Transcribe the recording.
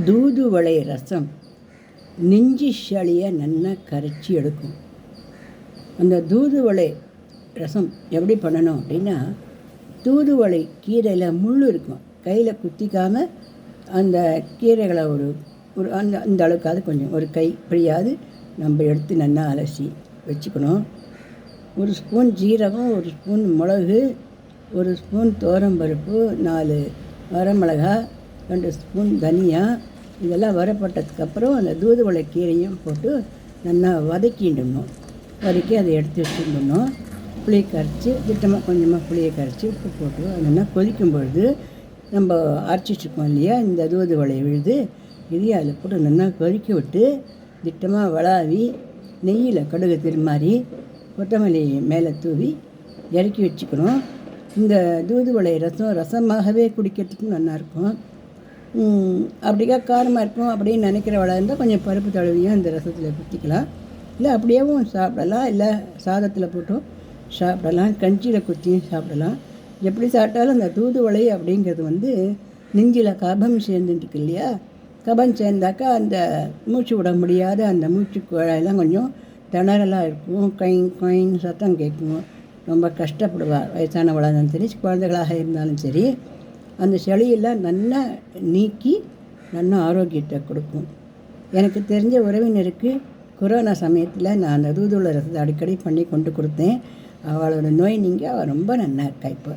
தூதுவளை ரசம் நெஞ்சு சளியை நல்லா கரைச்சி எடுக்கும். அந்த தூதுவளை ரசம் எப்படி பண்ணணும் அப்படின்னா, தூதுவளை கீரையில் முள் இருக்கும், கையில் குத்திக்காமல் அந்த கீரைகளை ஒரு ஒரு அந்த அளவுக்காவது கொஞ்சம் ஒரு கை இப்படியாவது நம்ம எடுத்து நல்லா அலசி வச்சுக்கணும். ஒரு ஸ்பூன் ஜீரகம், ஒரு ஸ்பூன் மிளகு, ஒரு ஸ்பூன் துவரம்பருப்பு, 4 வரமிளகா, 2 ஸ்பூன் தனியா, இதெல்லாம் வரப்பட்டதுக்கப்புறம் அந்த தூதுவளை கீரையும் போட்டு நல்லா வதக்கிடணும். வதக்கி அதை எடுத்து வச்சுடணும். புளியை கரைச்சி திட்டமாக கொஞ்சமாக புளியை கரைச்சி உப்பு போட்டு நல்லா கொதிக்கும் பொழுது நம்ம அரைச்சிட்ருக்கோம் இல்லையா, இந்த தூதுவளை விழுது இதையும் அதில் போட்டு நல்லா கொதிக்க விட்டு திட்டமாக வளாவி நெய்யில் கடுகு திருமாறி கொத்தமல்லி மேலே தூவி இறக்கி வச்சுக்கணும். இந்த தூதுவளை ரசமாகவே குடிக்கிறதுக்கும் நல்லாயிருக்கும். அப்படிக்கா காரமாக இருக்கும் அப்படின்னு நினைக்கிறவளாக இருந்தால் கொஞ்சம் பருப்பு தடவியும் இந்த ரசத்தில் ஊற்றிக்கலாம். இல்லை அப்படியேவும் சாப்பிடலாம், இல்லை சாதத்தில் போட்டும் சாப்பிடலாம், கஞ்சியில் குத்தியும் சாப்பிடலாம். எப்படி சாப்பிட்டாலும் அந்த தூதுவளை அப்படிங்கிறது நெஞ்சில் கபம் சேர்ந்துட்டுருக்கு இல்லையா, கபம் சேர்ந்தாக்கா அந்த மூச்சு விட முடியாத அந்த மூச்சு குழாயெல்லாம் கொஞ்சம் திணறலாக இருக்கும், கொயின்னு சத்தம் கேட்கும், ரொம்ப கஷ்டப்படுவார். வயசானவளாக இருந்தாலும் சரி, குழந்தைகளாக இருந்தாலும் சரி, அந்த சளியெல்லாம் நல்லா நீக்கி நல்லா ஆரோக்கியத்தை கொடுக்கும். எனக்கு தெரிஞ்ச உறவினருக்கு கொரோனா சமயத்தில் நான் அந்த தூதுவளை ரசத்தை அடிக்கடி பண்ணி கொண்டு கொடுத்தேன். அவளோட நோய் நீங்க அவள் ரொம்ப நல்லா இருக்கா இப்போ.